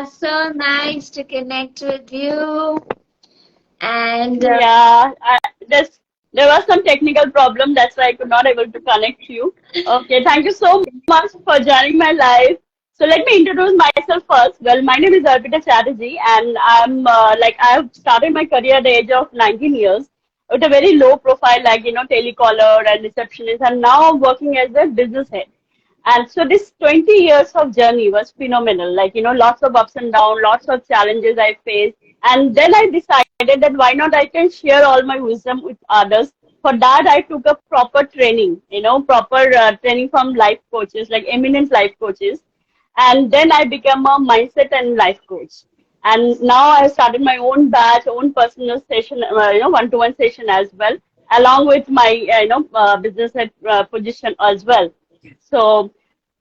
So nice to connect with you. And Yeah, there was some technical problem. That's why I could not able to connect you. Okay, thank you so much for joining my live. So let me introduce myself first. Well, my name is Arpita Chatterjee, and I'm I have started my career at the age of 19 years with a very low profile, telecaller and receptionist, and now I'm working as a business head. And so this 20 years of journey was phenomenal. Lots of ups and downs, lots of challenges I faced. And then I decided that why not I can share all my wisdom with others. For that, I took a proper training, proper training from life coaches, like eminent life coaches. And then I became a mindset and life coach. And now I started my own batch, own personal session, one-to-one session as well, along with my, business head position as well. So,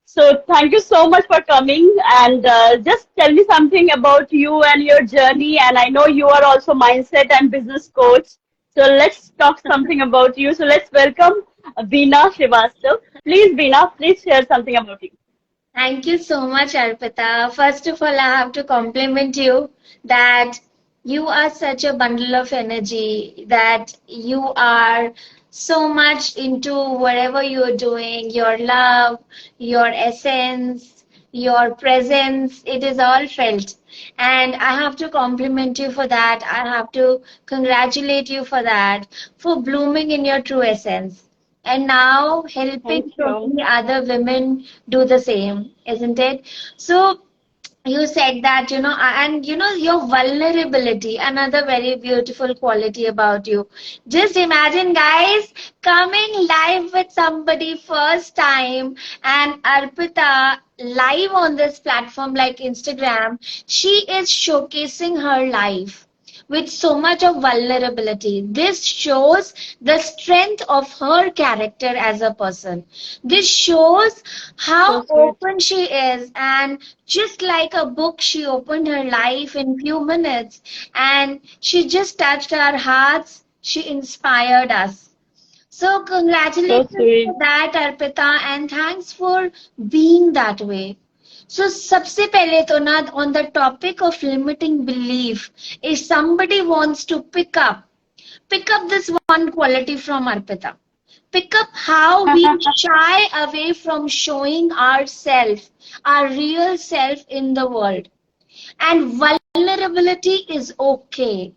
so thank you so much for coming and just tell me something about you and your journey. And I know you are also mindset and business coach. So let's talk something about you. So let's welcome Veena Srivastav. Please, Veena, please share something about you. thank you so much, Arpita. First of all, I have to compliment you that you are such a bundle of energy, that you are so much into whatever you're doing, your love, your essence, your presence, it is all felt. And I have to compliment you for that. I have to congratulate you for that, for blooming in your true essence. And now helping Thank so you. many other women do the same, isn't it? So you said that, and your vulnerability, another very beautiful quality about you. Just imagine, guys, coming live with somebody first time, and Arpita live on this platform like Instagram, she is showcasing her life with so much of vulnerability. This shows the strength of her character as a person. This shows So how sweet. open she is, and just like a book, she opened her life in few minutes, and she just touched our hearts. She inspired us. So So congratulations for sweet. that, Arpita, and thanks for being that way. So सबसे पहले तो ना on the topic of limiting belief, if somebody wants to pick up this one quality from Arpita. Pick up how we shy away from showing ourself, our real self in the world. And vulnerability is okay.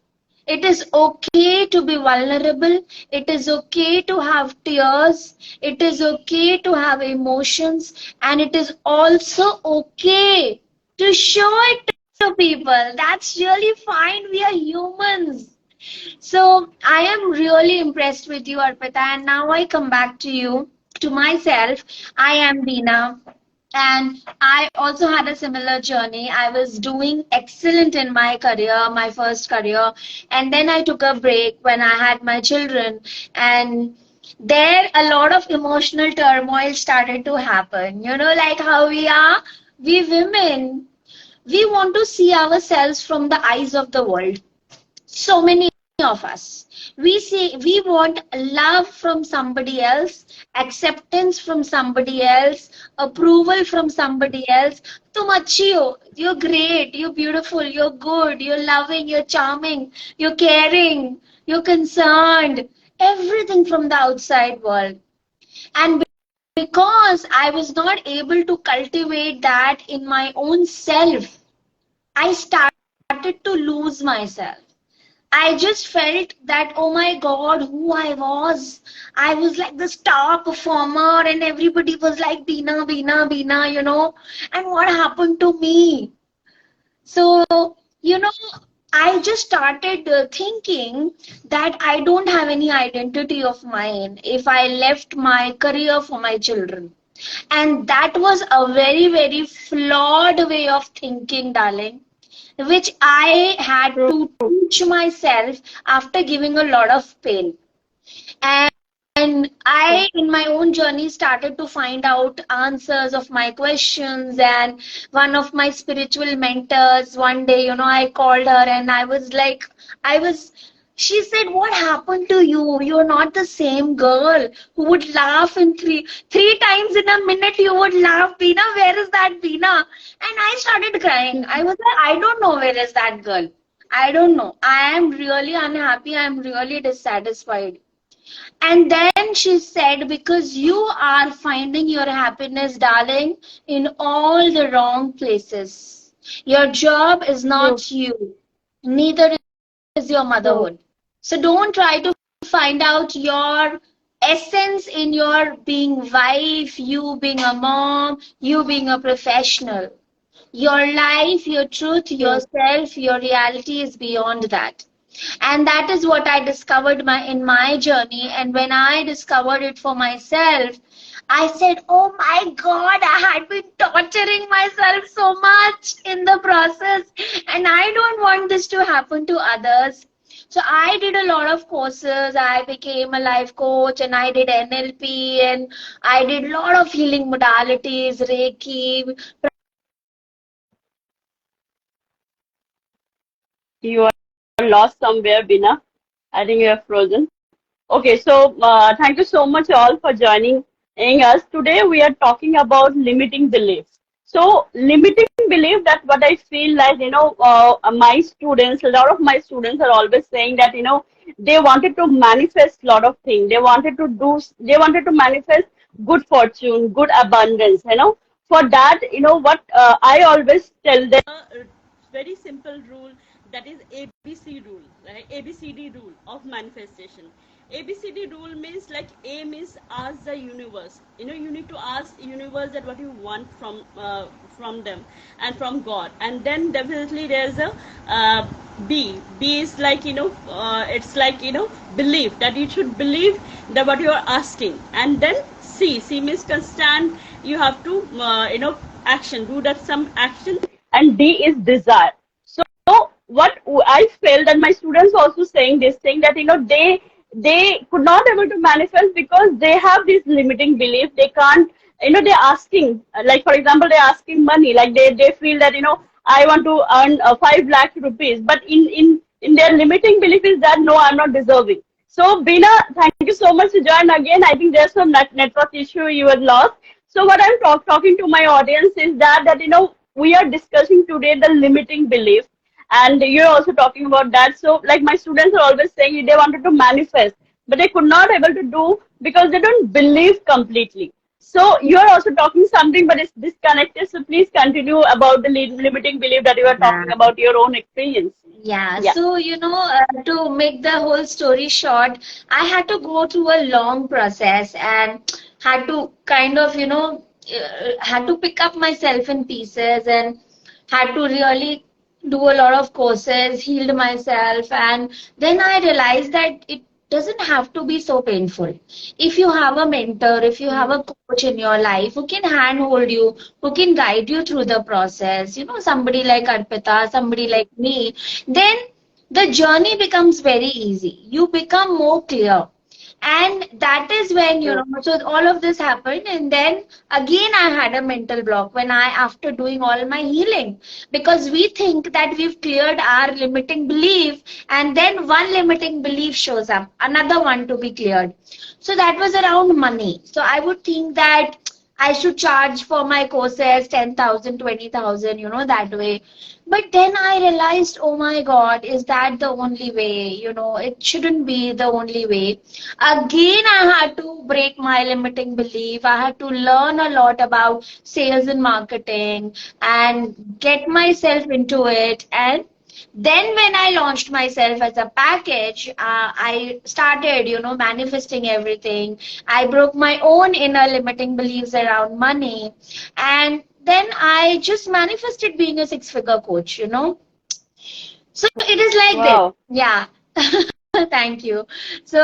It is okay to be vulnerable. It is okay to have tears. It is okay to have emotions. And it is also okay to show it to people. That's really fine. We are humans. So I am really impressed with you, Arpita. And now I come back to you, to myself. I am Beena. And I also had a similar journey. I was doing excellent in my career, my first career. And then I took a break when I had my children. And there a lot of emotional turmoil started to happen. Like how we women, we want to see ourselves from the eyes of the world. So many of us, we want love from somebody else, acceptance from somebody else, approval from somebody else. Tum achhi ho, you're great, you're beautiful, you're good, you're loving, you're charming, you're caring, you're concerned, everything from the outside world. And because I was not able to cultivate that in my own self, I started to lose myself. I just felt that, oh my God, who I was. I was like the star performer, and everybody was like, Beena, Beena, Beena, And what happened to me? So, you know, I just started thinking that I don't have any identity of mine if I left my career for my children. And that was a very, very flawed way of thinking, darling, which I had True. to teach myself after giving a lot of pain. And True. I, in my own journey, started to find out answers of my questions. And one of my spiritual mentors, one day, I called her and I was like, I was She said, what happened to you? You're not the same girl who would laugh in three times in a minute. You would laugh, Beena. Where is that Beena? And I started crying. I was like, I don't know where is that girl. I don't know. I am really unhappy. I'm really dissatisfied. And then she said, because you are finding your happiness, darling, in all the wrong places. Your job is True, not you, neither is your motherhood. true. So don't try to find out your essence in your being wife, you being a mom, you being a professional. Your life, your truth, True. yourself, your reality is beyond that. And that is what I discovered in my journey. And when I discovered it for myself, I said, oh my God, I had been torturing myself so much in the process. And I don't want this to happen to others. So I did a lot of courses. I became a life coach and I did NLP and I did a lot of healing modalities, Reiki, You are lost somewhere, Bina. I think you are frozen. Okay, so thank you so much all for joining us. Today we are talking about limiting beliefs. So limiting belief, that what I feel like, my students, a lot of my students are always saying that, they wanted to manifest a lot of things. They wanted to manifest good fortune, good abundance, For that, what I always tell them, a very simple rule, that is ABC rule, right? ABCD rule of manifestation. ABCD rule means, like, A means ask the universe. You need to ask universe that what you want from them and from God. And then definitely there's a B. B is like, it's like, belief, that you should believe that what you are asking. And then C. C means constant. You have to action, do that some action. And D is desire. So what I felt, that my students also saying this thing, that they could not able to manifest because they have this limiting belief. They can't, they're asking, like for example, they're asking money, like they feel that, I want to earn 5 lakh rupees, but in their limiting belief is that, no, I'm not deserving. So Bina, thank you so much to join again. I think there's some network issue you had lost. So what I'm talking to my audience is that we are discussing today the limiting belief, and you're also talking about that. So like my students are always saying they wanted to manifest, but they could not able to do because they don't believe completely. So you're also talking something, but it's disconnected. So please continue about the limiting belief that you are yeah. talking about your own experience. Yeah, Yeah. so to make the whole story short, I had to go through a long process and had to kind of, had to pick up myself in pieces and had to really do a lot of courses, healed myself, and then I realized that it doesn't have to be so painful. If you have a mentor, if you have a coach in your life who can handhold you, who can guide you through the process, somebody like Arpita, somebody like me, then the journey becomes very easy. You become more clear. And that is when, True. so all of this happened. And then again, I had a mental block after doing all my healing, because we think that we've cleared our limiting belief, and then one limiting belief shows up, another one to be cleared. So that was around money. So I would think that I should charge for my courses 10,000, 20,000, that way. But then I realized, oh my God, is that the only way? It shouldn't be the only way. Again, I had to break my limiting belief. I had to learn a lot about sales and marketing and get myself into it. And then when I launched myself as a package, I started, manifesting everything. I broke my own inner limiting beliefs around money. And then I just manifested being a six-figure coach. So it is like this. Wow. Yeah. Thank you. So,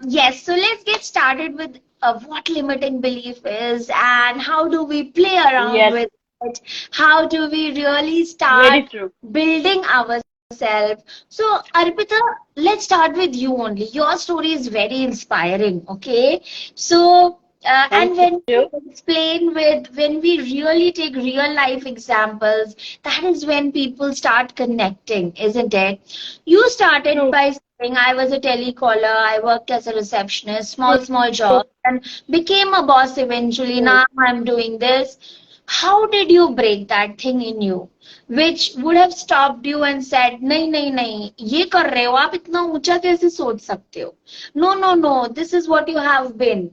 yes, so let's get started with what limiting belief is and how do we play around Yes. with it? How do we really Very start true. building ourselves? So, Arpita, let's start with you only. Your story is very inspiring, okay? So, Thank And when you. we explain when we really take real life examples, that is when people start connecting, isn't it? You started True, by saying, I was a telecaller, I worked as a receptionist, true, small true, job, and became a boss eventually. true. Now I'm doing this. How did you break that thing in you, which would have stopped you and said, नहीं नहीं नहीं, ये कर रहे हो आप, इतना ऊंचा कैसे सोच सकते हो? No, no, no, this is what you have been.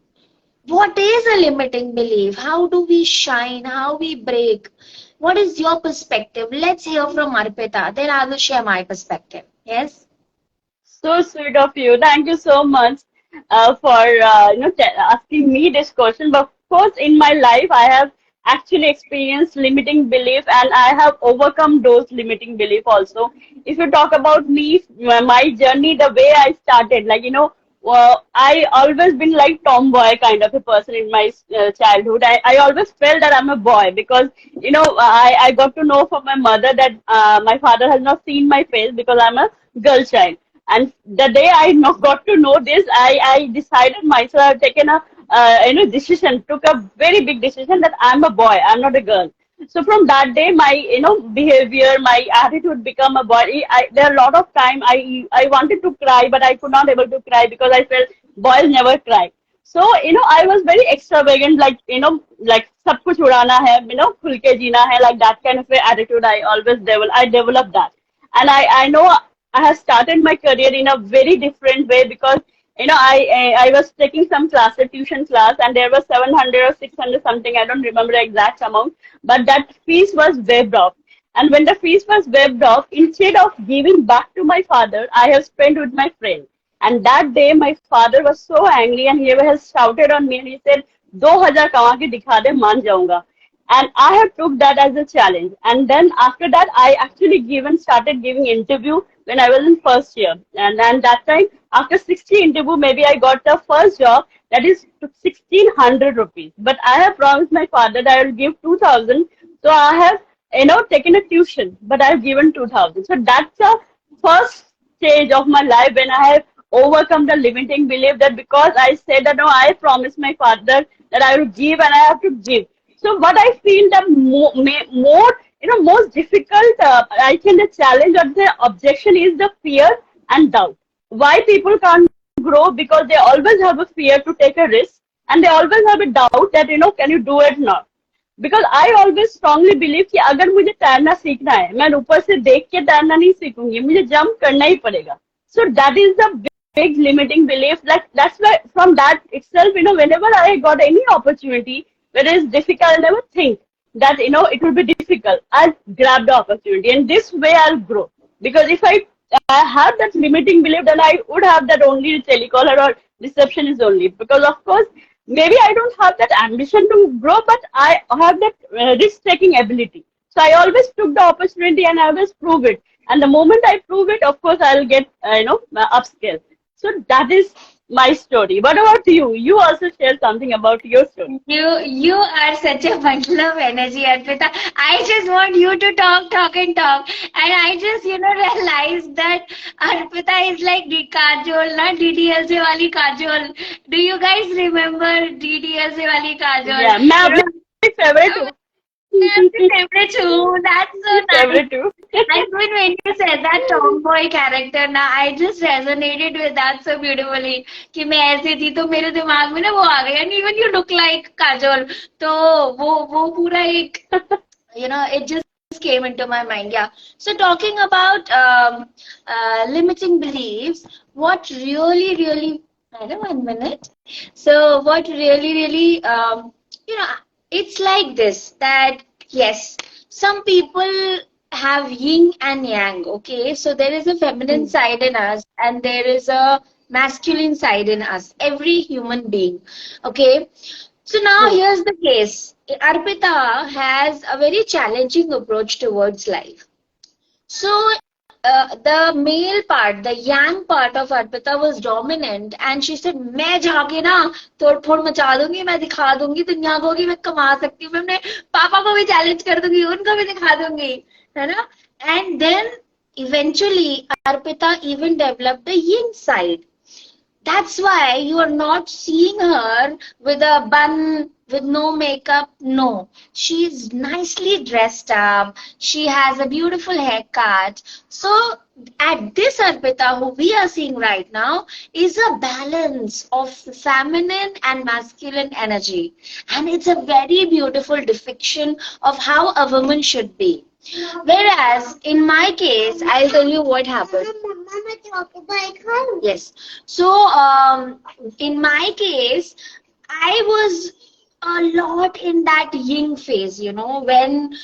What is a limiting belief? How do we shine? How we break? What is your perspective? Let's hear from Arpita. Then I will share my perspective. Yes? So sweet of you. Thank you so much for asking me this question. But of course, in my life, I have actually experienced limiting belief, and I have overcome those limiting belief also. If you talk about me, my journey, the way I started, I always been like tomboy kind of a person in my childhood. I always felt that I'm a boy because I got to know from my mother that my father has not seen my face because I'm a girl child. And the day I got to know this, I decided myself, I've taken a decision, took a very big decision that I'm a boy, I'm not a girl. So from that day, my behavior, my attitude become a boy. There are a lot of time I wanted to cry, but I could not able to cry because I felt boys never cry. So I was very extravagant, like like सब कुछ उड़ाना है, खुल के जीना है, like that kind of a attitude. I developed that, and I know I have started my career in a very different way because I was taking some class, a tuition class, and there was 700 or 600 something. I don't remember the exact amount, but that fees was waived off. And when the fees was waived off, instead of giving back to my father, I have spent with my friend. And that day, my father was so angry, and he has shouted on me, and he said, 2000 कमा के दिखा दे, मान जाऊंगा. And I have took that as a challenge. And then after that, I actually started giving interview when I was in first year. And then that time, after 60 interview, maybe I got the first job that is 1600 rupees. But I have promised my father that I will give 2000. So I have taken a tuition, but I have given 2000. So that's the first stage of my life when I have overcome the limiting belief that because I said that no, I promised my father that I will give and I have to give. So what I feel the most difficult, I think the challenge or the objection is the fear and doubt. Why people can't grow? Because they always have a fear to take a risk, and they always have a doubt that can you do it now? Because I always strongly believe कि अगर मुझे तैरना सीखना है, मैं ऊपर से देख के तैरना नहीं सीखूंगी, मुझे जंप करना ही पड़ेगा. So that is the big limiting belief. Like that's why from that itself, whenever I got any opportunity, whether it's difficult, I never think that it will be difficult. I'll grab the opportunity, and this way I'll grow. Because if I have that limiting belief, then I would have that only telecaller or receptionist only. Because of course, maybe I don't have that ambition to grow, but I have that risk-taking ability. So I always took the opportunity and I always prove it. And the moment I prove it, of course, I'll get upscale. So that is my story. What about you? You also share something about your story. You are such a bundle of energy, Arpita. I just want you to talk and talk. And I just, realized that Arpita is like the Kajol, not DDLC wali Kajol. Do you guys remember DDLC wali Kajol? Yeah, मैं अपनी favorite हूँ. I'm the favorite too. That's so nice. Favorite too. And when you said that tomboy character, ना, I just resonated with that so beautifully. कि मैं ऐसी थी तो मेरे दिमाग में ना वो आ गया. And even you look like Kajol. तो वो पूरा एक, it just came into my mind. Yeah. So talking about limiting beliefs, what really, I don't know, 1 minute. So what really, it's like this, that yes, some people have yin and yang, okay? So there is a feminine side in us and there is a masculine side in us, every human being, okay? So now True. here's the case. Arpita has a very challenging approach towards life. So the male part, the yang part of Arpita was dominant, and she said, मैं जाके ना तोड़ फोड़ मचा दूंगी, मैं दिखा दूंगी दुनिया को कि मैं कमा सकती हूँ, मैं अपने पापा को भी चैलेंज कर दूंगी, उनको भी दिखा दूंगी, है ना? And then eventually Arpita even developed the yin side. That's why you are not seeing her with a bun, with no makeup. No, she's nicely dressed up. She has a beautiful haircut. So, at this Arpita, who we are seeing right now, is a balance of feminine and masculine energy. And it's a very beautiful depiction of how a woman should be. Whereas in my case, I'll tell you what happened. Yes. So, in my case, I was a lot in that yin phase, when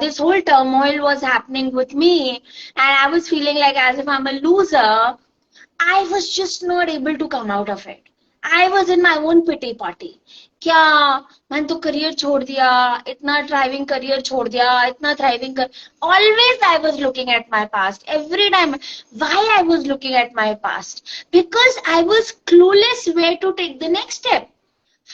this whole turmoil was happening with me, and I was feeling like as if I'm a loser. I was just not able to come out of it. I was in my own pity party. क्या मैंने तो career छोड़ दिया, इतना driving career छोड़ दिया, इतना thriving कर. Always I was looking at my past. Every time, why I was looking at my past? Because I was clueless where to take the next step.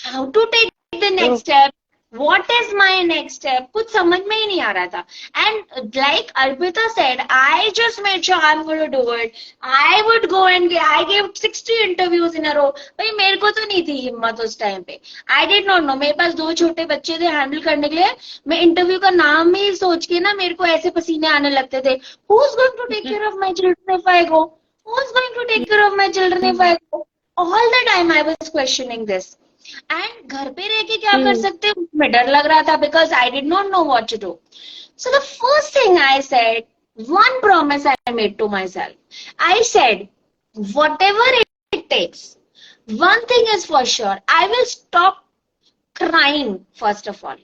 How to take the next step? What is my next step? कुछ समझ में ही नहीं आ रहा था. And like Arpita said, I just made sure I'm going to do it. I would go and I gave 60 interviews in a row. भाई मेरे को तो नहीं थी हिम्मत उस टाइम पे. I did not know. मेरे पास 2 छोटे बच्चे थे हैंडल करने के लिए. मैं इंटरव्यू का नाम ही सोच के ना मेरे को ऐसे पसीने आने लगते थे. Who's going to take care of my children if I go? Who's going to take care of my children if I go? All the time I was questioning this. And घर पे रह के क्या कर सकते हैं उसमें डर लग रहा था because I did not know what to do. So the first thing I said, one promise I made to myself. I said, whatever it takes, one thing is for sure, I will stop crying first of all.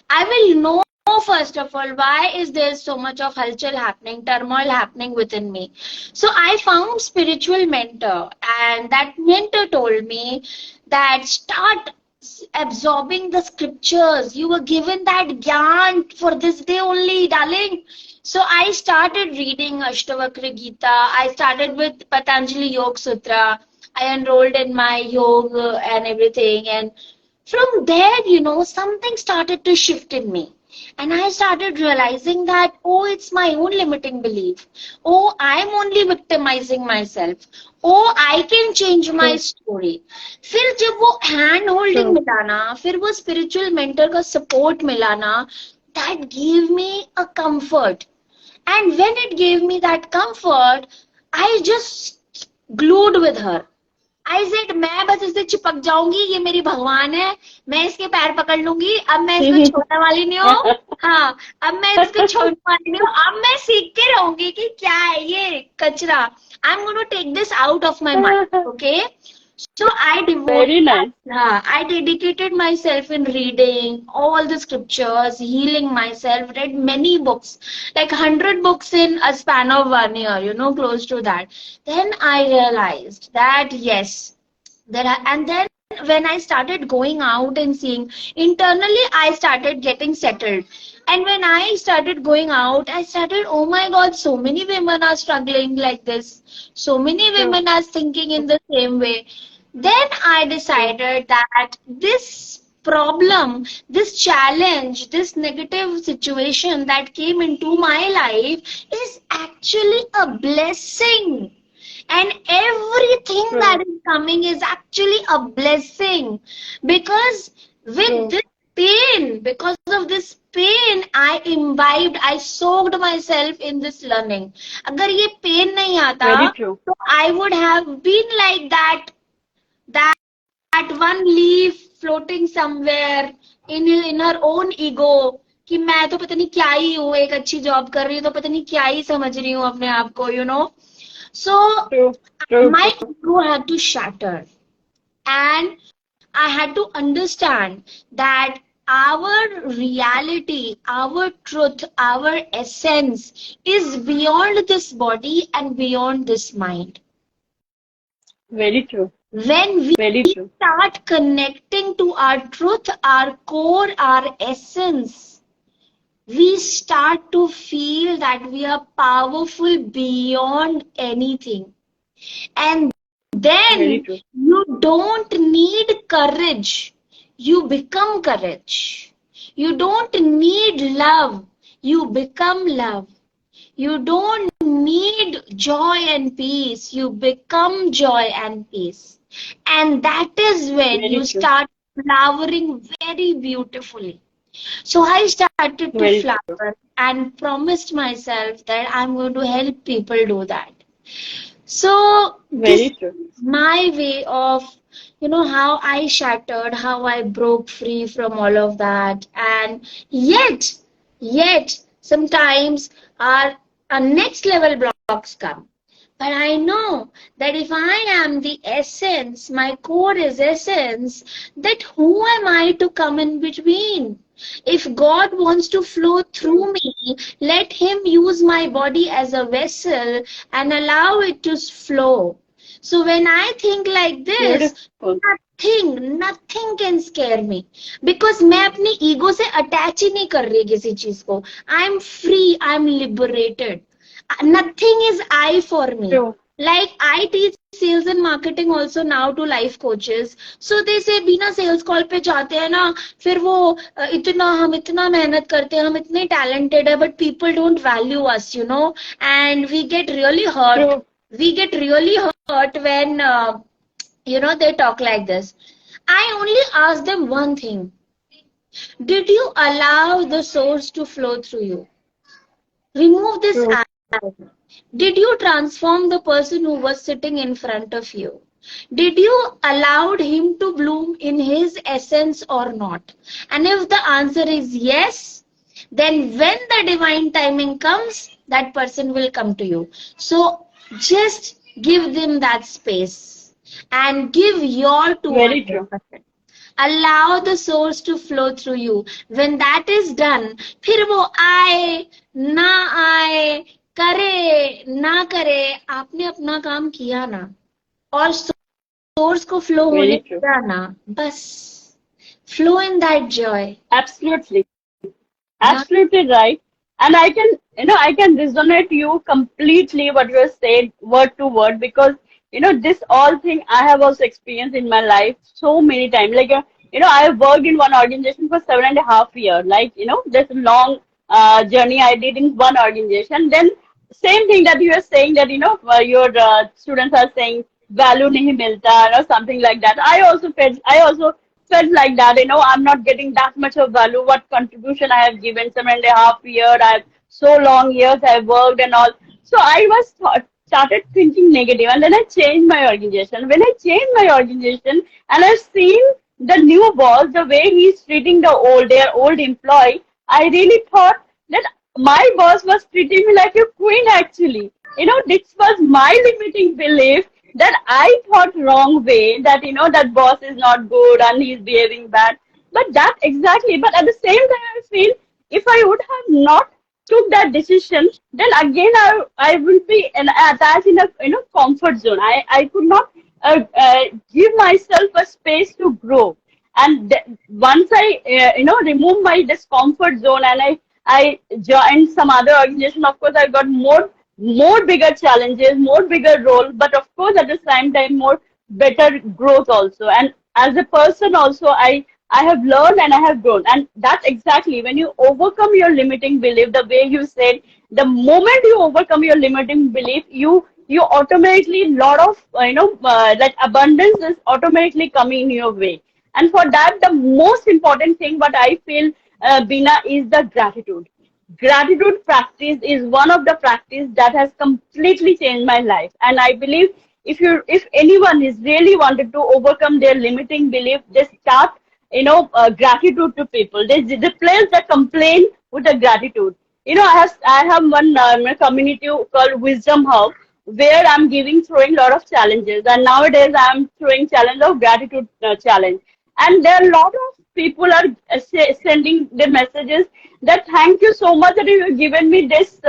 I will know first of all why is there so much of halchal happening, turmoil happening within me. So I found spiritual mentor, and that mentor told me that start absorbing the scriptures. You were given that gyan for this day only, darling. So I started reading Ashtavakra Gita. I started with Patanjali Yoga Sutra. I enrolled in my yoga and everything, and from there, something started to shift in me. And I started realizing that, oh, it's my own limiting belief. Oh, I'm only victimizing myself. Oh, I can change my story. फिर जब वो hand holding मिला ना, फिर वो spiritual mentor का support मिला ना, that gave me a comfort. And when it gave me that comfort, I just glued with her. I said, मैं बस इससे चिपक जाऊंगी, ये मेरी भगवान है, मैं इसके पैर पकड़ लूंगी, अब मैं इसको छोड़ने वाली नहीं हूँ. हाँ, अब मैं इसको छोड़ने वाली नहीं हूँ, अब मैं सीख के रहूंगी कि क्या है ये कचरा. I'm going to take this out of my mind, okay? So I I dedicated myself in reading all the scriptures, healing myself, read many books, like 100 books in a span of 1 year, close to that. Then I realized that yes, and then when I started going out and seeing, internally I started getting settled. And when I started going out, I started, oh my God, so many women are struggling like this. So many women are thinking in the same way. Then I decided that this problem, this challenge, this negative situation that came into my life is actually a blessing. And everything that is coming is actually a blessing. Because with this pain, because of this pain, I imbibed, I soaked myself in this learning. अगर ये pain नहीं आता, तो I would have been like that one leaf floating somewhere in her own ego, कि मैं तो पता नहीं क्या ही हूँ, एक अच्छी जॉब कर रही हूँ तो पता नहीं क्या ही समझ रही हूँ अपने आप को. So my ego had to shatter, and I had to understand that our reality, our truth, our essence is beyond this body and beyond this mind. Very true. When we start connecting to our truth, our core, our essence, we start to feel that we are powerful beyond anything. And then you don't need courage. You become courage. You don't need love. You become love. You don't need joy and peace. You become joy and peace. And that is when Very you true. start flowering very beautifully. So I started to Very true. flower and promised myself that I'm going to help people do that. So this Very is true. my way of, how I shattered, how I broke free from all of that. And yet, sometimes our next level blocks come. But I know that if I am the essence, my core is essence, that who am I to come in between? If God wants to flow True. through me, let Him use my body as a vessel and allow it to flow. So when I think like this, Beautiful. nothing can scare me because मैं अपनी ego से attach ही नहीं कर रही किसी चीज को. I'm free, I'm liberated. Nothing is I for me. True. Like I teach sales and marketing also now to life coaches. So they say बिना sales call पे जाते हैं ना, फिर वो हम इतना मेहनत करते हैं, हम इतने talented है, but people don't value us, and we get really hurt. True. We get really hurt when they talk like this. I only ask them one thing. Did you allow the source to flow through you? Remove this True. I. Did you transform the person who was sitting in front of you? Did you allowed him to bloom in his essence or not? And if the answer is yes, then when the divine timing comes, that person will come to you. So just give them that space and give your Very true. 200%. Allow the source to flow through you. When that is done, फिर वो आए ना आए, करे ना करे, आपने अपना काम किया ना, और सोर्स को फ्लो होने Very true. दिया ना, बस flow in that joy. Absolutely. ना. Absolutely right. And I can resonate you completely what you have said word to word because, this all thing I have also experienced in my life so many times. Like, I have worked in one organization for 7.5 years. Like, this long journey I did in one organization. Then same thing that you are saying that, your students are saying value nahi milta, something like that. I also felt like that, I'm not getting that much of value, what contribution I have given 7.5 years, I've so long years I've worked and all. So I started thinking negative and then I changed my organization. When I changed my organization and I've seen the new boss, the way he's treating their old employee, I really thought that my boss was treating me like a queen actually. This was my limiting belief that I thought wrong way that that boss is not good and he's behaving bad. But that exactly. But at the same time, I feel if I would have not took that decision, then again I will be attached in a comfort zone. I could not give myself a space to grow. And once I remove my discomfort zone and I joined some other organization, of course I got more bigger challenges, more bigger role, but of course at the same time more better growth also. And as a person also, I have learned and I have grown. And that's exactly when you overcome your limiting belief, the way you said, the moment you overcome your limiting belief, you automatically lot of that abundance is automatically coming your way. And for that, the most important thing what I feel, Bina, is the gratitude practice is one of the practice that has completely changed my life. And I believe if anyone is really wanted to overcome their limiting belief, they start gratitude to people. They replace the complaint with the gratitude. I have one community called Wisdom Hub where I'm throwing a lot of challenges, and nowadays I'm throwing challenge of gratitude challenge. And there are a lot of people are sending the messages that thank you so much that you have given me this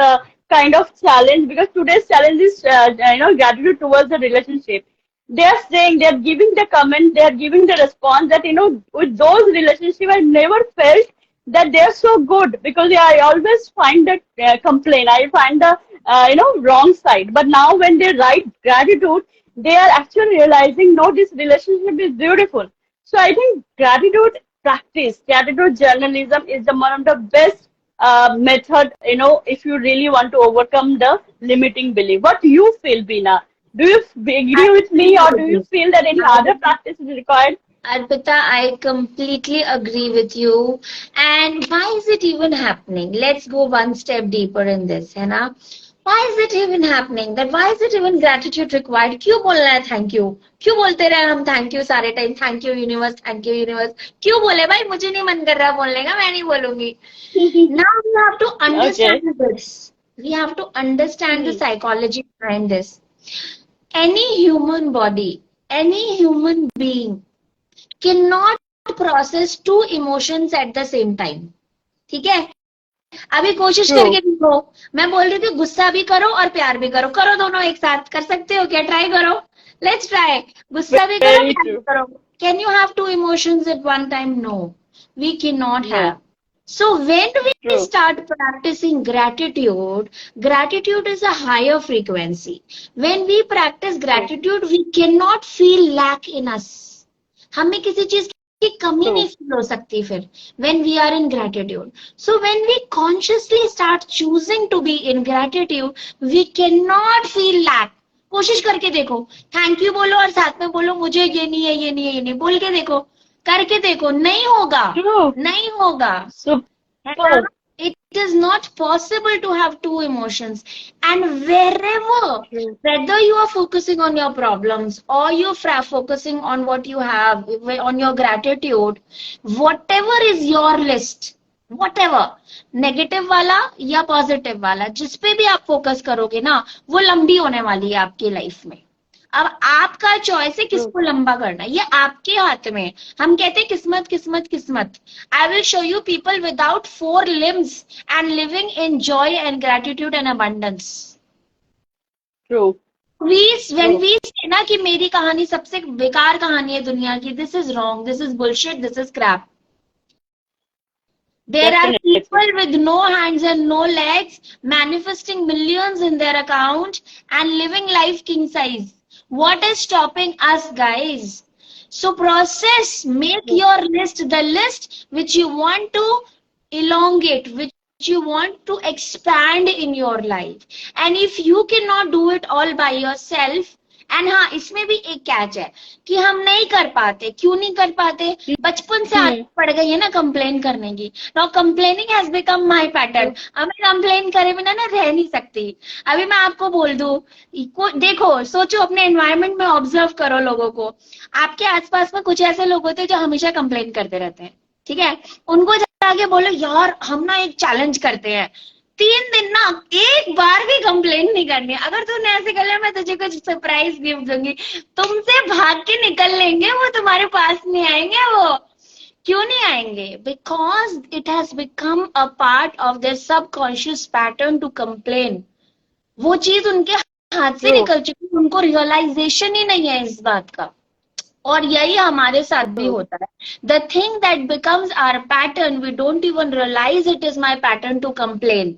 kind of challenge, because today's challenge is gratitude towards the relationship. They are saying, they are giving the comment, they are giving the response that with those relationships I never felt that they are so good, because I always find that complaint, I find the wrong side. But now when they write gratitude, they are actually realizing, no, this relationship is beautiful. So I think gratitude practice, gratitude journalism is the one of the best method, if you really want to overcome the limiting belief. What do you feel, Bina? Do you agree with me, or do you Absolutely. feel that any other practice is required? Arpita, I completely agree with you. And why is it even happening? Let's go one step deeper in this, है ना? Why is it even happening? That why is it even gratitude required? क्यों बोलना है thank you? क्यों बोलते रहे हम thank you सारे time? Thank you universe, thank you universe. क्यों बोले भाई? मुझे नहीं मन कर रहा बोलने का, मैं नहीं बोलूंगी. Now we have to Okay. understand this. We have to understand the Hmm. psychology behind this. Any human body, any human being cannot process two emotions at the same time. ठीक है, अभी कोशिश करके True. देखो. मैं बोल रही थी गुस्सा भी करो और प्यार भी करो. करो दोनों एक साथ. कर सकते हो क्या? ट्राई करो. Let's try. गुस्सा भी करो, Very प्यार भी true. करो. Can you have two emotions at one time? No, we cannot have. No. So when we True. start practicing gratitude, gratitude is a higher frequency. When we practice True. gratitude, we cannot feel lack in us. हमें किसी चीज की कमी नहीं True. Feel हो सकती फिर when we are in gratitude. So when we consciously start choosing to be in gratitude, we cannot feel lack. कोशिश करके देखो, थैंक यू बोलो और साथ में बोलो मुझे ये नहीं है, ये नहीं है, ये नहीं. बोल के देखो, करके देखो, नहीं होगा. True. नहीं होगा, है ना? Super. It is not possible to have two emotions. And wherever, True. whether you are focusing on your problems or you're focusing on what you have, on your gratitude, whatever is your list, whatever, negative वाला या positive वाला, जिस पे भी आप focus करोगे ना, वो लंबी होने वाली है आपकी लाइफ में. अब आपका चॉइस है True. किसको लंबा करना है, ये आपके हाथ में है. हम कहते हैं किस्मत किस्मत किस्मत. I will show you people without four limbs and living in joy and gratitude and abundance. True. When True. we say ना कि मेरी कहानी सबसे बेकार कहानी है दुनिया की, this is wrong, this is bullshit, this is crap. There are Definitely. people with no hands and no legs manifesting millions in their account and living life king size. What is stopping us, guys? So process, make True. your list, the list which you want to elongate, which you want to expand in your life. And if you cannot do it all by yourself, and हाँ, इसमें भी एक catch है कि हम नहीं कर पाते. क्यों नहीं कर पाते? बचपन से आदत Hmm. पड़ गई है ना कंप्लेन करने की. Now complaining has become my pattern. True. अब मैं कंप्लेन करे बिना ना रह नहीं सकती. अभी मैं आपको बोल दूं, देखो, सोचो, अपने एनवायरनमेंट में ऑब्जर्व करो लोगों को. आपके आसपास में कुछ ऐसे लोग होते हैं जो हमेशा कंप्लेन करते रहते हैं. ठीक है, उनको जाके बोलो यार हम ना एक चैलेंज करते हैं, 3 दिन ना एक बार भी कंप्लेन नहीं करनी. अगर तूने ऐसे कर लिया, मैं तुझे कुछ सरप्राइज गिफ्ट दूंगी. तुमसे भाग के निकल लेंगे, वो तुम्हारे पास नहीं आएंगे. वो क्यों नहीं आएंगे? Because it has become a part of their subconscious pattern to complain. वो चीज उनके हाथ से True. निकल चुकी, उनको रियलाइजेशन ही नहीं है इस बात का. और यही हमारे साथ भी True. होता है. The thing that becomes our pattern, we don't even realise it is my pattern to complain.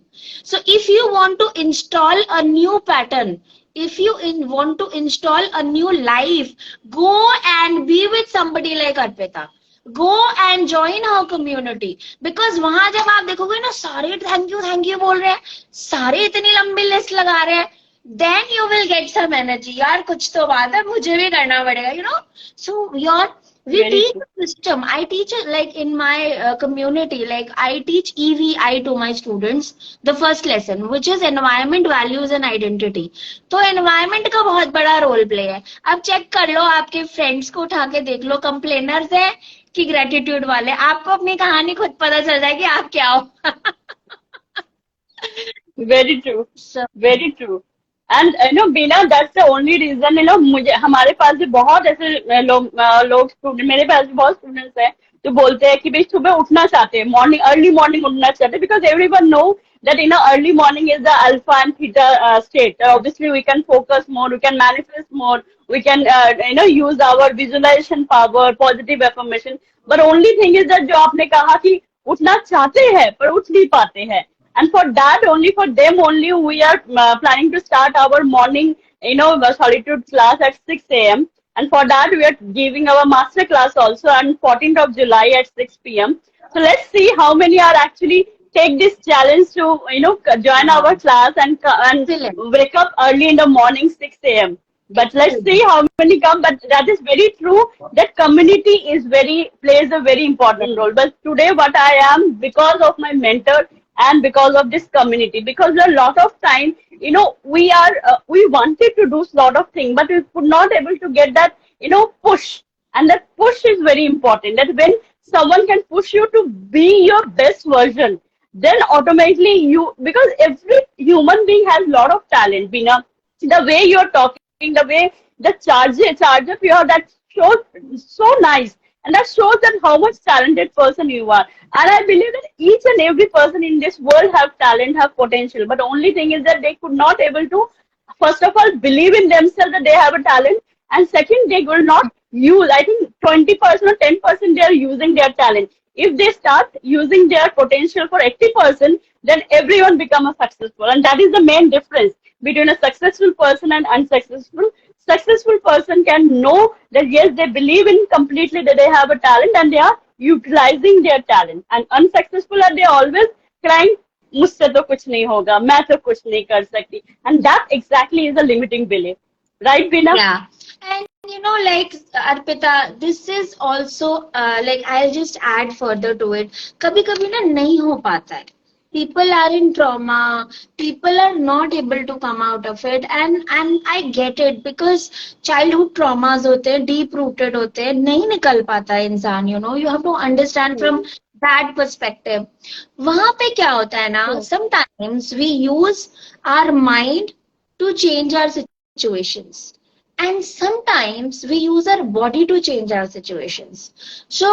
So if you want to install a new pattern, if you want to install a new life, go and be with somebody like Arpita. Go and join her community. Because वहां जब आप देखोगे ना, सारे thank you बोल रहे हैं, सारे इतनी लंबी लिस्ट लगा रहे हैं, then you will get some energy. यार कुछ तो बात है, मुझे भी करना पड़ेगा, you know. So we Very teach true. a system. I teach it like in my community, like I teach EVI to my students. The first lesson, which is environment, values and identity. तो environment का बहुत बड़ा role play है. अब check कर लो, आपके friends को उठा के देख लो, कंप्लेनर्स है कि ग्रेटिट्यूड वाले. आपको अपनी कहानी खुद पता चल जाएगी आप क्या हो. Very true. So, Very true. And Bina, that's the only reason, मुझे हमारे पास भी बहुत ऐसे लोग स्टूडेंट, मेरे पास भी बहुत स्टूडेंट्स हैं जो बोलते हैं कि भाई सुबह उठना चाहते हैं, मॉर्निंग अर्ली मॉर्निंग उठना चाहते हैं, because everyone know that early morning is the alpha and theta state. Obviously we can focus more, we can manifest more, we can use our visualization power, positive affirmation. But only thing is that जो आपने कहा कि उठना चाहते हैं पर उठ नहीं पाते हैं. And for that only, for them only, we are planning to start our morning, solitude class at 6 a.m. And for that, we are giving our master class also on 14th of July at 6 p.m. So let's see how many are actually take this challenge to join our Wow. class and Excellent. wake up early in the morning 6 a.m. But let's see Excellent. how many come. But that is very true. That community is very plays a very Yes. important role. But today, what I am because of my mentor and because of this community, because a lot of time, we wanted to do a lot of things, but we could not able to get that push. And that push is very important. That when someone can push you to be your best version, then automatically you, because every human being has a lot of talent, Bina. The way you're talking, the way the charge of your, that shows so nice. And that shows that how much talented person you are. And I believe that each and every person in this world have talent, have potential. But the only thing is that they could not able to, first of all, believe in themselves that they have a talent, and second, they will not use. I think 20% or 10% they are using their talent. If they start using their potential for 80%, then everyone become a successful, and that is the main difference between a successful person and unsuccessful. Successful person can know that yes, they believe in completely that they have a talent and they are utilizing their talent. And unsuccessful are they always crying, मुझसे तो कुछ नहीं होगा, मैं तो कुछ नहीं कर सकती. And that exactly is a limiting belief. Right, Bina? Yeah. And like Arpita, this is also like I'll just add further to it. कभी कभी ना नहीं हो पाता है. People are in trauma. People are not able to come out of it, and I get it because childhood traumas होते हैं, deep rooted होते हैं, नहीं निकल पाता है इंसान. You have to understand from that perspective. वहाँ पे क्या होता है ना? Sometimes we use our mind to change our situations. And sometimes we use our body to change our situations. So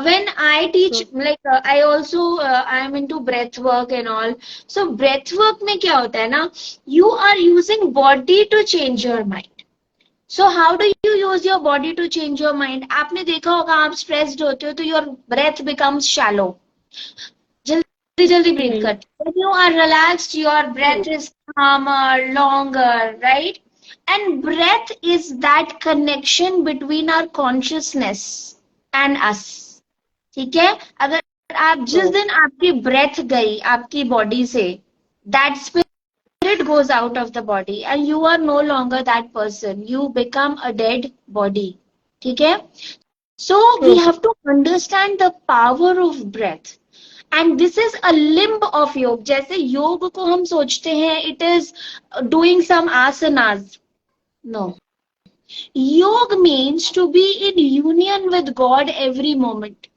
when I teach, like I also I am into breath work and all. So breath work में क्या होता है ना? You are using body to change your mind. So how do you use your body to change your mind? आपने देखा होगा आप stressed होते हो तो your breath becomes shallow. जल्दी जल्दी breathe करते. When you are relaxed, your breath is calmer, longer, right? And breath is that connection between our consciousness and us. ठीक है? अगर आप जिस दिन आपकी breath गई आपकी body से, that spirit goes out of the body and you are no longer that person. You become a dead body. ठीक है? So we have to understand the power of breath. And this is a limb of योग. जैसे योग को हम सोचते हैं it is doing some asanas. No. Yoga means to be in union with God every moment.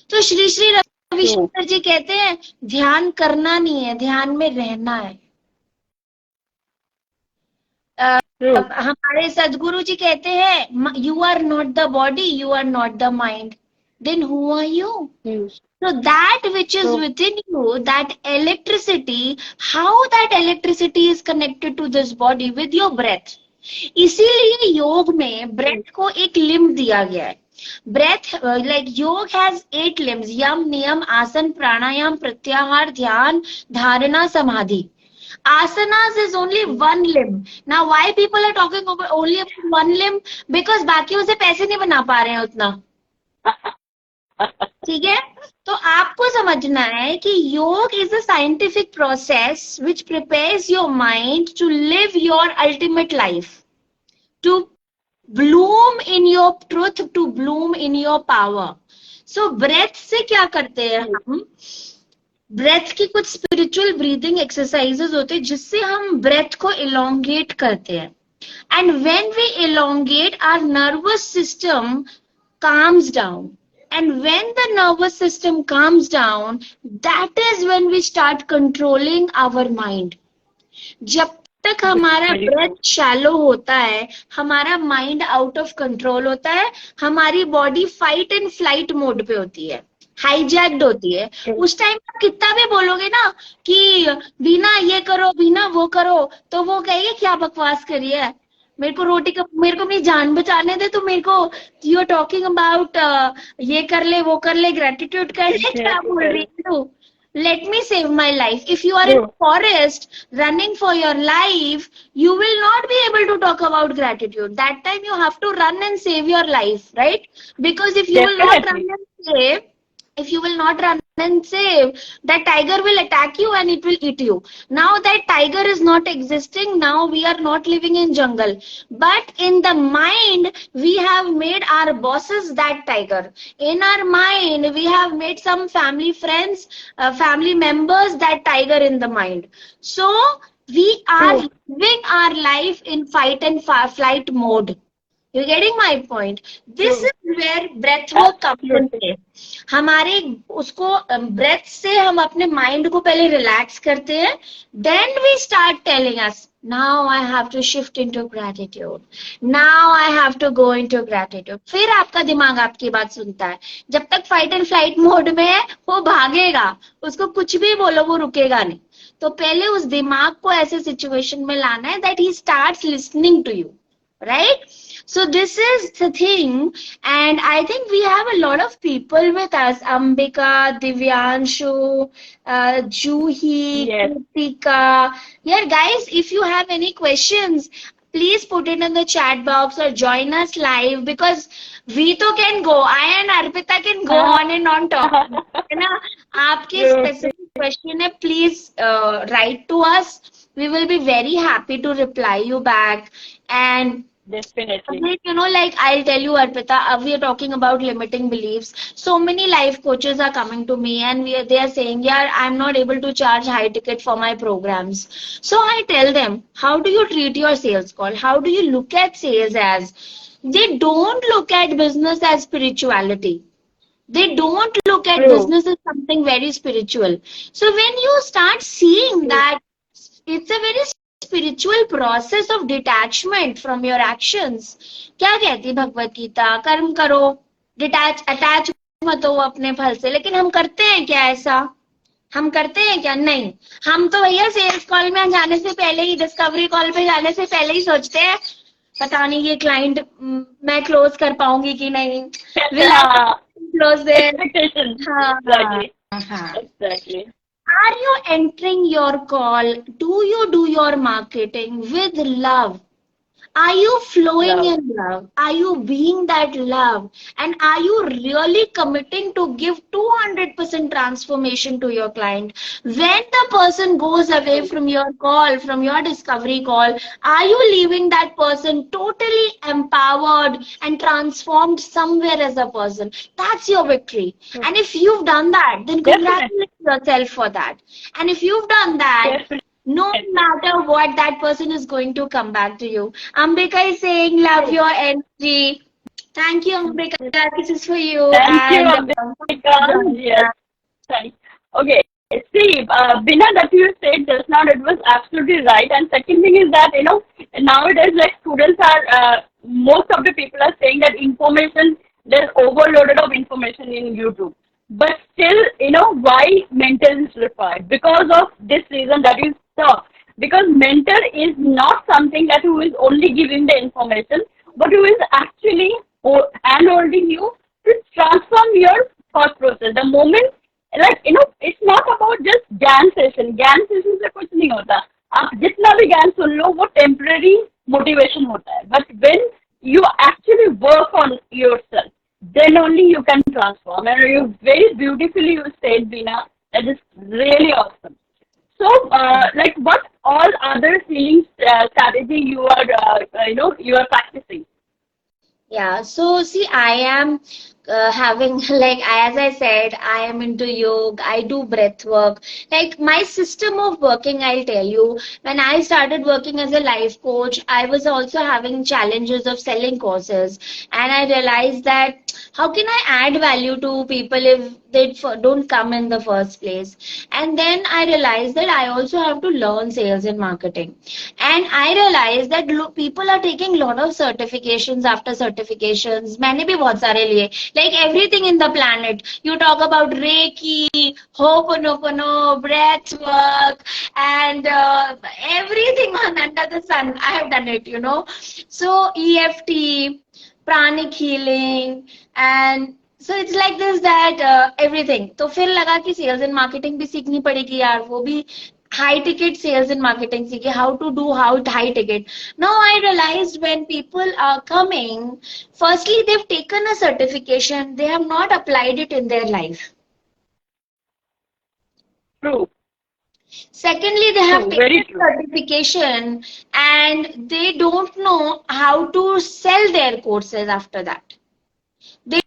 तो श्री श्री रविशंकर जी कहते हैं ध्यान करना नहीं है, ध्यान में रहना है. हमारे सदगुरु जी कहते हैं you are not the body, you are not the mind. Then who are you? So that which is within you, that electricity, how that electricity is connected to this body with your breath. इसीलिए योग में breath को एक limb दिया गया है. Breath like योग has 8 limbs: यम, नियम, आसन, प्राणायाम, प्रत्याहार, ध्यान, धारणा, समाधि. Asanas is only one limb. Now why people are talking about only about one limb? Because बाकियों से पैसे नहीं बना पा रहे हैं उतना. ठीक है? तो आपको समझना है कि योग is a scientific process which prepares your mind to live your ultimate life, to bloom in your truth, to bloom in your power. So breath से क्या करते हैं हम? ब्रेथ की कुछ स्पिरिचुअल ब्रीदिंग एक्सरसाइजेस होते हैं जिससे हम ब्रेथ को इलोंगेट करते हैं. And when we elongate our nervous system calms down. And when the nervous system calms down, that is when we start controlling our mind. जब तक हमारा ब्रेथ शैलो होता है, हमारा माइंड आउट ऑफ कंट्रोल होता है, हमारी body fight and flight mode पे होती है, हाईजैक्ड होती है. उस टाइम आप कितना भी बोलोगे ना कि बीना ये करो, बीना वो करो, तो वो कहेगी क्या बकवास करी है, मेरे को मेरे को अपनी जान बचाने दे, तो मेरे को यू आर टॉकिंग अबाउट ये कर ले, वो कर ले, ग्रेटिट्यूड कर ले, क्या बोल रही है तू? Let me save my life. If you are in a forest running for your life, you will not be able to talk about gratitude. That time you have to run and save your life, right? Because if you will not run and save, if you will not run and say that tiger will attack you and it will eat you. Now that tiger is not existing, now we are not living in jungle, but in the mind we have made our bosses that tiger. In our mind we have made some family friends, family members that tiger in the mind. So we are True. living our life in fight and flight mode. You getting my point? This True. is where breath work comes in Absolutely. play. हमारे उसको breath से हम अपने mind को पहले relax करते हैं, then we start telling us now I have to shift into gratitude, now I have to go into gratitude. फिर आपका दिमाग आपकी बात सुनता है। जब तक फाइट एंड फ्लाइट मोड में है वो भागेगा, उसको कुछ भी बोलो वो रुकेगा नहीं। तो पहले उस दिमाग को ऐसे सिचुएशन में लाना है that he starts listening to you, right? So this is the thing, and I think we have a lot of people with us: Ambika, Divyanshu, Juhi, Yes. Kritika. Yeah, guys, if you have any questions, please put it in the chat box or join us live, because we to can go, I and Arpita can go on and on talking, है ना? आपके True. specific question है, please write to us. We will be very happy to reply you back. And Definitely. like, like I'll tell you, Arpita, we are talking about limiting beliefs. So many life coaches are coming to me and they are saying, yeah, I'm not able to charge high ticket for my programs. So I tell them, how do you treat your sales call? How do you look at sales as? They don't look at business as spirituality. They don't look at True. business as something very spiritual. So when you start seeing True. that it's a very spiritual process of detachment from your actions. क्या कहती भगवत गीता? कर्म करो, detach attach मत हो अपने फल से। लेकिन हम करते हैं क्या ऐसा? हम करते हैं क्या? नहीं। हम तो भैया सेल्स कॉल में जाने से पहले ही, डिस्कवरी कॉल पे जाने से पहले ही सोचते हैं पता नहीं ये क्लाइंट मैं क्लोज कर पाऊंगी कि नहीं, विल आई हाँ. Close it. Expectation. हाँ हाँ Exactly. हाँ। Exactly. Are you entering your call? Do you do your marketing with love? Are you flowing Love. in love? Are you being that love? And are you really committing to give 200% transformation to your client? When the person goes away True. from your call, from your discovery call, are you leaving that person totally empowered and transformed somewhere as a person? That's your victory. True. And if you've done that, then Definitely. congratulate yourself for that. And if you've done that, no Definitely. matter what, that person is going to come back to you. Ambika is saying, love True. your energy. Thank you, Ambika. This is for you. Thank you, And Ambika. Yes. Thanks. Okay. See, Bina, that you said just now, it was absolutely right. And second thing is that, nowadays, like students are, most of the people are saying that information, there's overloaded of information in YouTube. But still, why mentor is required? Because of this reason that you saw. Because mentor is not something that who is only giving the information, but who is actually handholding you to transform your thought process. The moment, like, it's not about just ज्ञान session. ज्ञान session से कुछ नहीं होता. आप जितना भी ज्ञान सुन लो वो temporary motivation होता है. But when you actually work on yourself, then only you can transform. And you very beautifully you said, Bina, that is really awesome. So, like, what all other healing strategy you are, you are practicing? yeah, so see, I am having, like, as I said, I am into yoga, I do breath work. Like, my system of working, I'll tell you, when I started working as a life coach, I was also having challenges of selling courses. And I realized that how can I add value to people if they don't come in the first place? And then I realized that I also have to learn sales and marketing. And I realized that people are taking a lot of certifications after certifications. मैंने भी बहुत सारे लिए. Like everything in the planet. You talk about Reiki, Ho'oponopono, breath work, and everything under the sun. I have done it. So EFT, pranic healing, and so it's like this that everything. तो फिर लगा कि sales and marketing भी सीखनी पड़ेगी यार, वो भी high ticket sales and marketing सीखे, how to do high ticket. Now I realized when people are coming, firstly they've taken a certification, they have not applied it in their life. True. Secondly, they have True. Very taken true. certification and they don't know how to sell their courses after that. They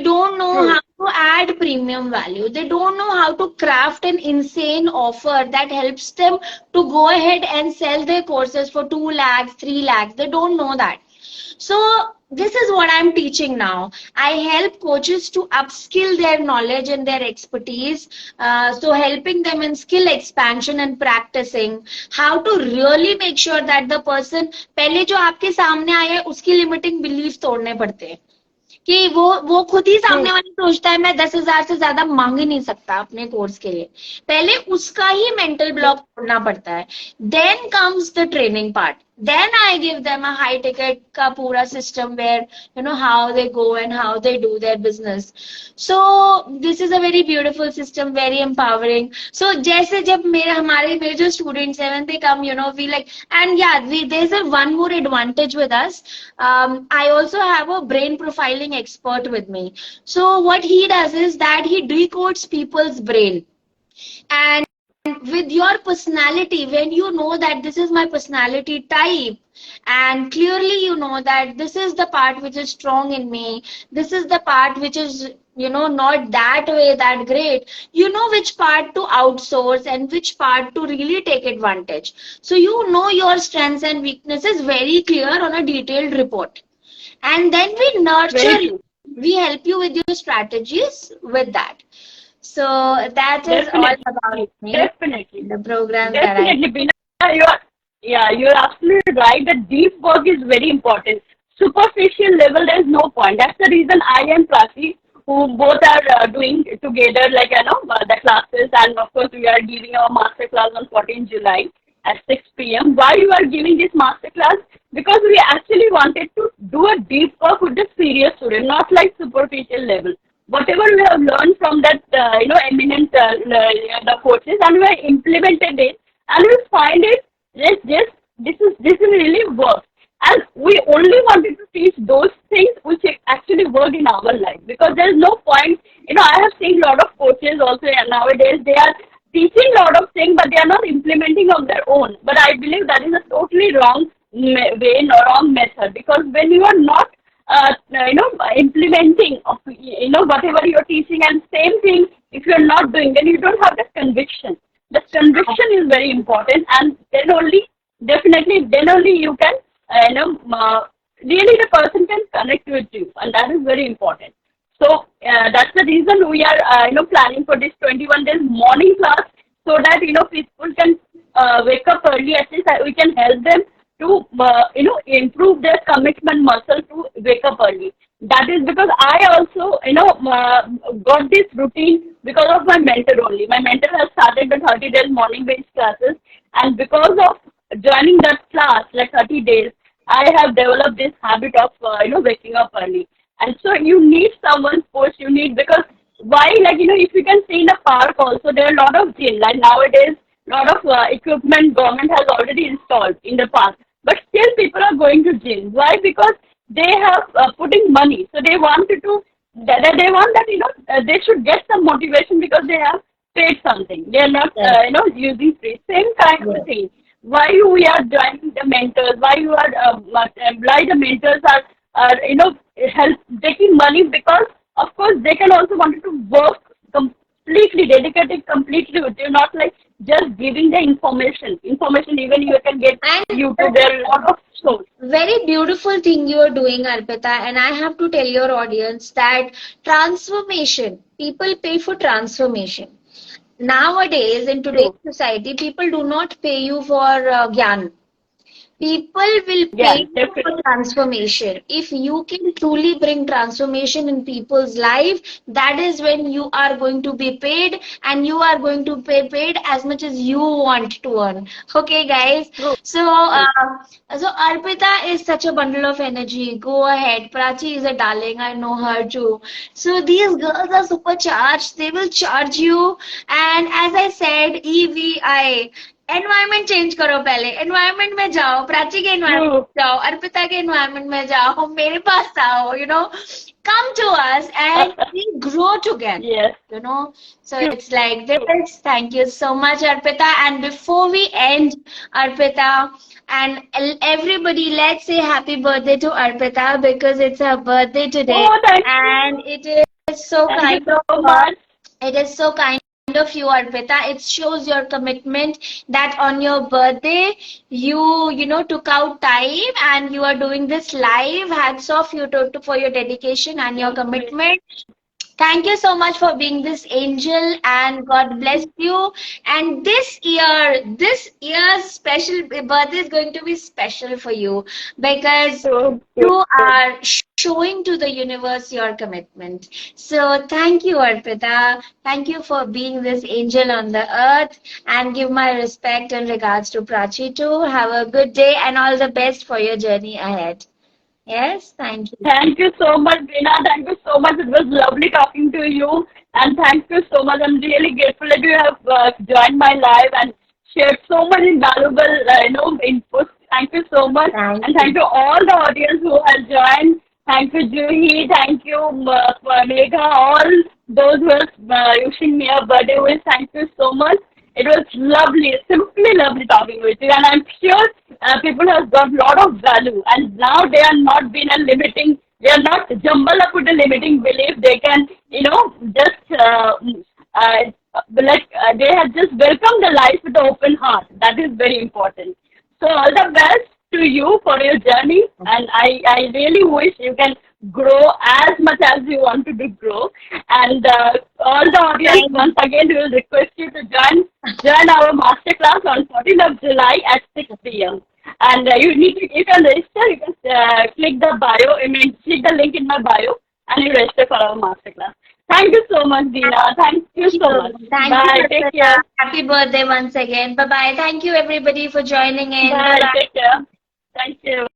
don't know how True. to add premium value. They don't know how to craft an insane offer that helps them to go ahead and sell their courses for 2 lakhs, 3 lakhs. They don't know that. So this is what I'm teaching now. I help coaches to upskill their knowledge and their expertise. So helping them in skill expansion and practicing how to really make sure that the person पहले जो आपके सामने आया है उसकी limiting belief तोड़ने पड़ते हैं कि वो खुद ही सामने True. वाला सोचता है मैं 10,000 से ज्यादा मांग ही नहीं सकता अपने कोर्स के लिए पहले उसका ही मेंटल ब्लॉक True. तोड़ना पड़ता है then comes the training part then I give them a high ticket ka pura system where how they go and how they do their business. So this is a very beautiful system, very empowering. So जैसे जब मेरे जो students हैं when they come, we like, and yeah, there's a one more advantage with us. I also have a brain profiling expert with me. So what he does is that he decodes people's brain. And with your personality, when you know that this is my personality type, and clearly you know that this is the part which is strong in me, this is the part which is not that way that great, you know which part to outsource and which part to really take advantage. So you know your strengths and weaknesses very clear on a detailed report, and then we nurture Very you. true. We help you with your strategies with that. So that is all Definitely. about me, Definitely. the program that I. Definitely, Bina, you're absolutely right. The deep work is very important. Superficial level, there is no point. That's the reason I and Prati, who both are doing together, like the classes, and of course we are giving our master class on 14th July at 6 p.m. Why you are giving this master class? Because we actually wanted to do a deep work with the serious student, not like superficial level. Whatever we have learned from that, eminent the coaches, and we have implemented it, and we find it, this is really works. And we only wanted to teach those things which actually work in our life, because there is no point. I have seen a lot of coaches also nowadays. They are teaching a lot of things, but they are not implementing on their own. But I believe that is a totally wrong way, no wrong method, because when you are not implementing of whatever you're teaching, and same thing if you're not doing, then you don't have the conviction. The conviction is very important, and then only, definitely, then only you can really the person can connect with you, and that is very important. So that's the reason we are planning for this 21 days morning class, so that people can wake up early. At least we can help them to improve their commitment muscle to wake up early. That is because I also got this routine because of my mentor only. My mentor has started the 30 days morning based classes, and because of joining that class, like 30 days, I have developed this habit of waking up early. And so you need someone's push. You need, because why, like if you can see in the park also, there are a lot of gym. Like nowadays, a lot of equipment government has already installed in the park, but still people are going to gym. Why? Because they have putting money, so they wanted to. They want that they should get some motivation because they have paid something. They are not Yes. using free. Same kind of Yes. thing. Why we are joining the mentors? Why you are why the mentors are help taking money, because of course they can also want to work completely dedicated completely with you, not like just giving the information. Even you can get And YouTube, there are a lot of shows. very beautiful thing you are doing, Arpita. And I have to tell your audience that transformation, people pay for transformation. Nowadays, in today's True. society, people do not pay you for gyan. People will Yeah, pay you for definitely. transformation. If you can truly bring transformation in people's life, that is when you are going to be paid, and you are going to pay paid as much as you want to earn. Okay, guys. True. So, so Arpita is such a bundle of energy. Go ahead. Prachi is a darling. I know her too. So these girls are supercharged. They will charge you. And as I said, EVI. Environment change करो, पहले environment में जाओ, प्राची के environment True. में जाओ, अर्पिता के environment में जाओ, मेरे पास आओ, come to us and we grow together, Yes. so True. it's like True. this. Thank you so much, Arpita. And before we end, Arpita, and everybody, let's say happy birthday to Arpita because it's her birthday today, Oh, thank and you. it is so Thank you kind of so her. much. It is so kind of you, Arpita. It shows your commitment that on your birthday took out time and you are doing this live. Hats off you for your dedication and your Thank you. commitment. Thank you so much for being this angel and God bless you. And this year's special birthday is going to be special for you because True. True. you are showing to the universe your commitment. So thank you, Arpita. Thank you for being this angel on the earth and give my respect and regards to Prachi too. Have a good day and all the best for your journey ahead. Yes, thank you. Thank you so much, Veena. Thank you so much. It was lovely talking to you. And thank you so much. I'm really grateful that you have joined my live and shared so much invaluable, inputs. Thank you so much. Thank And you. thank you all the audience who has joined. Thank you, Juhi. Thank you, Megha. All those who are wishing me a birthday wish. Thank you so much. It was lovely, simply lovely talking with you, and I'm sure people have got a lot of value, and now they are not being a limiting, they are not jumbled up with a limiting belief. They can, just they have just welcomed the life with an open heart. That is very important. So all the best to you for your journey, and I really wish you can grow as much as you want to grow. And all the audience, Thank once again, we will request you to join our masterclass on 14th of July at 6 p.m. And you can register. You can click the bio. I mean, click the link in my bio, and you register for our masterclass. Thank you so much, Dina. Thank you you. so much. Thank you, Bye. Take Arpita. care. Happy birthday once again. Bye bye. Thank you, everybody, for joining in. Bye Bye. bye. Take care. Thank you.